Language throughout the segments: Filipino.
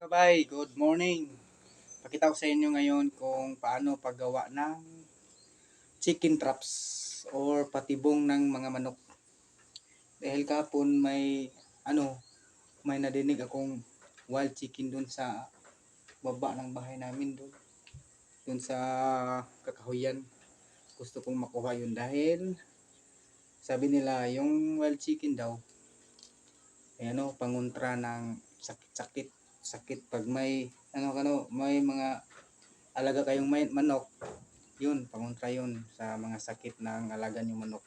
Bye, good morning. Pakita ko sa inyo ngayon kung paano paggawa ng chicken traps or patibong ng mga manok. Dahil kapon may nadinig akong wild chicken dun sa baba ng bahay namin dun sa kakahuyan. Gusto kong makuha yun dahil sabi nila yung wild chicken daw ay pangontra ng sakit pag may may mga alaga kayong may manok, yun pangontra yun sa mga sakit ng alaga yung manok.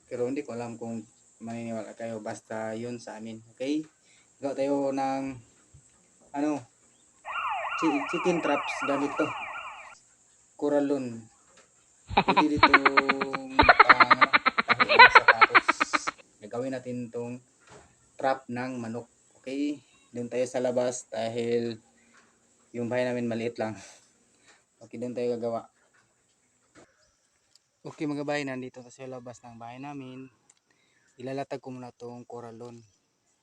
Pero hindi ko alam kung maniniwala kayo, basta yun sa amin. Okay, gawa tayo ng chicken traps ganito, Coralon. Pwede ditong tahi ng sapatos. Gagawin natin tong trap ng manok. Okay, doon tayo sa labas dahil yung bahay namin maliit lang. Okay, doon tayo gagawa. Okay mga bahay, nandito sa labas ng bahay namin. Ilalatag ko muna tong Coralon.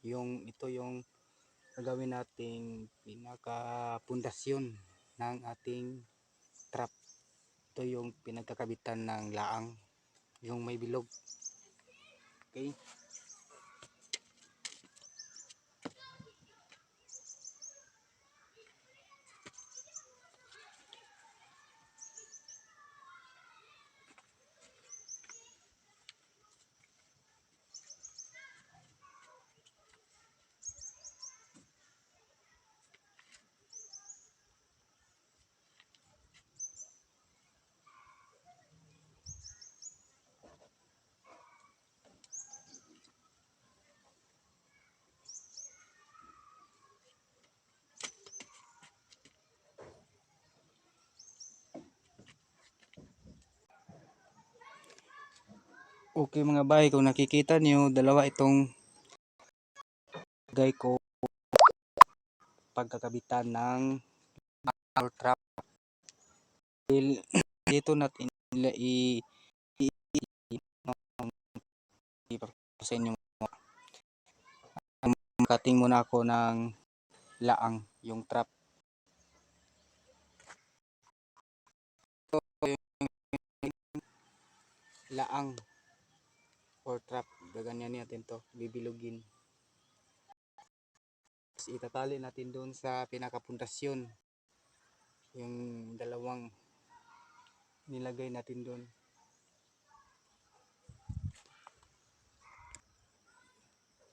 Ito yung gagawin nating pinaka pundasyon ng ating trap. Ito yung pinagkakabitan ng laang, yung may bilog. Okay. Okay mga bay, kung nakikita niyo, dalawa itong gay ko pagkakabitan ng trap. Dito natin sa inyo. Cutting muna ako ng laang, yung trap. Laang or trap, gaganyan natin to, bibilugin. Itatali natin doon sa pinakapundasyon yung dalawang nilagay natin doon.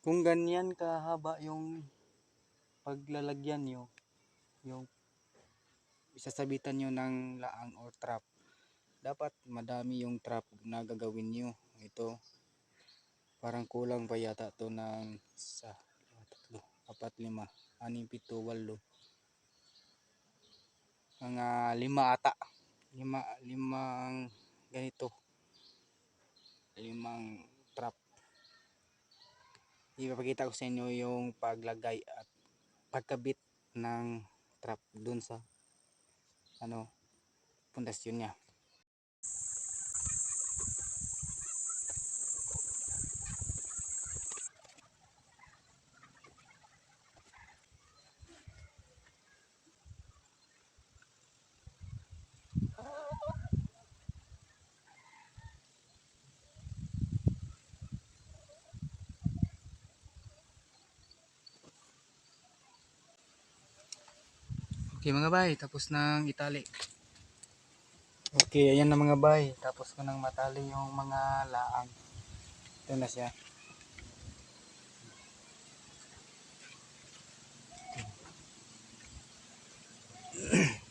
Kung ganyan kahaba yung paglalagyan nyo, yung isasabitan nyo ng laang or trap, dapat madami yung trap na gagawin nyo. Ito parang kulang pa yata to ng 1, 2, 3, 4, 5, 6, 7, 8, mga 5 ata, limang ganito, 5 trap. Ipapakita ko sa inyo yung paglagay at pagkabit ng trap dun sa pundasyon niya. Okay mga bay, tapos nang itali. Okay, ayan na mga bay, tapos ko nang matali yung mga laang. Ito na siya.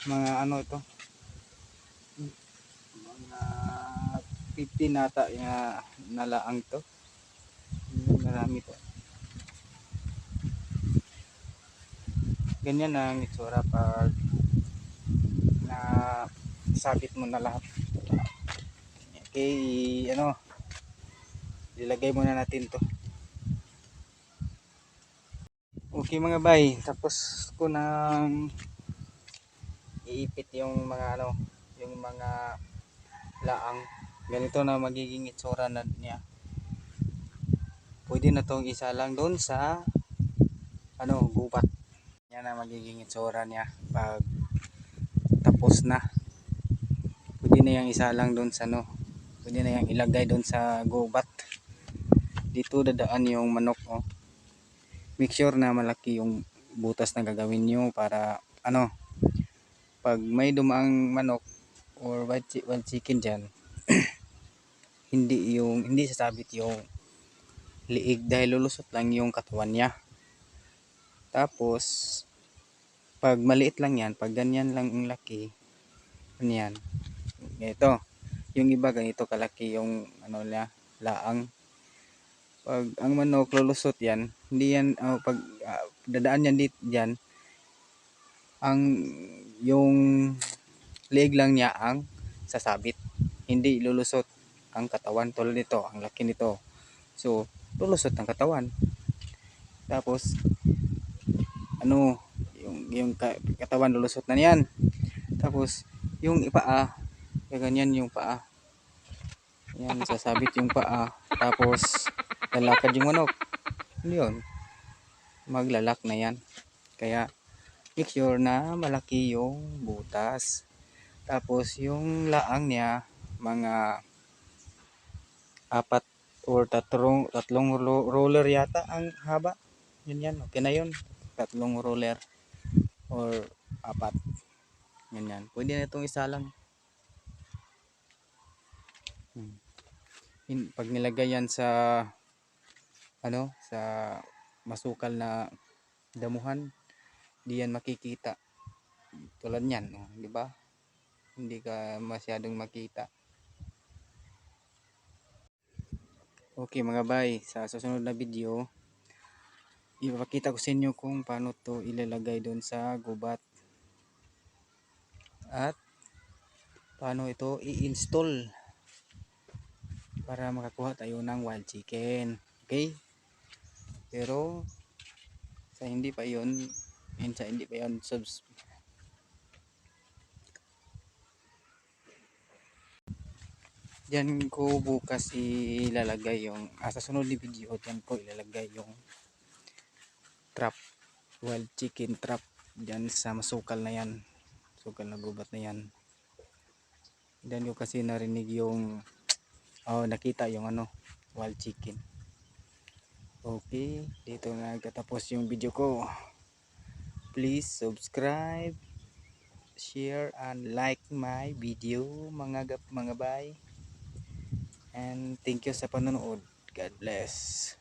Mga ito, mga 15 nata na laang to. Marami to. Ganyan ang itsura pag na sabit mo na lahat. Okay, ilagay muna natin to. Okay mga bay, tapos ko nang iipit yung mga yung mga laang. Ganito na magiging itsura na niya. Pwede na tong isa lang doon sa gubat. na magiging itsura niya pag tapos na. Pwede na yung isa lang doon sa pwede na yung ilagay doon sa gubat. Dito dadaan yung manok, oh. Make sure na malaki yung butas na gagawin nyo para pag may dumaang manok or wild chicken dyan, hindi sasabit yung liig dahil lulusot lang yung katawan niya. Tapos pag maliit lang yan, pag ganyan lang ang laki, yan, ito, yung iba ganito kalaki yung laang. Pag ang manok lulusot yan, hindi yan pag dadaan yan diyan, ang yung leeg lang niya ang sasabit, hindi lulusot ang katawan. Tulad nito, ang laki nito, so lulusot ang katawan. Tapos yung katawan lulusot na niyan. Tapos yung paa, ganyan yung paa, yan, sasabit yung paa. Tapos lalakad yung manok, yun, maglalak na yan. Kaya make sure na malaki yung butas. Tapos yung laang niya mga 4 or tatlong roller yata ang haba. Yun yan, okay na yun. 3 roller or 4, ganyan. Pwede na itong isa lang. Pag nilagay yan sa sa masukal na damuhan, di yan makikita. Tulad niyan, di ba? Hindi ka masyadong makita. Okay mga bay, sa susunod na video, ipapakita ko sa inyo kung paano to ilalagay doon sa gubat at paano ito i-install para makakuha tayo ng wild chicken. Okay? Pero sa hindi pa yon diyan ko bukas ilalagay yung sa sunod na video, diyan ko ilalagay yung trap, wild chicken trap, diyan sa masukal na yan, sukal na gubat na yan. Diyan ko kasi narinig yung nakita yung wild chicken. Okay, dito na nagtatapos yung video ko. Please subscribe, share and like my video mga bay. And thank you sa panonood. God bless.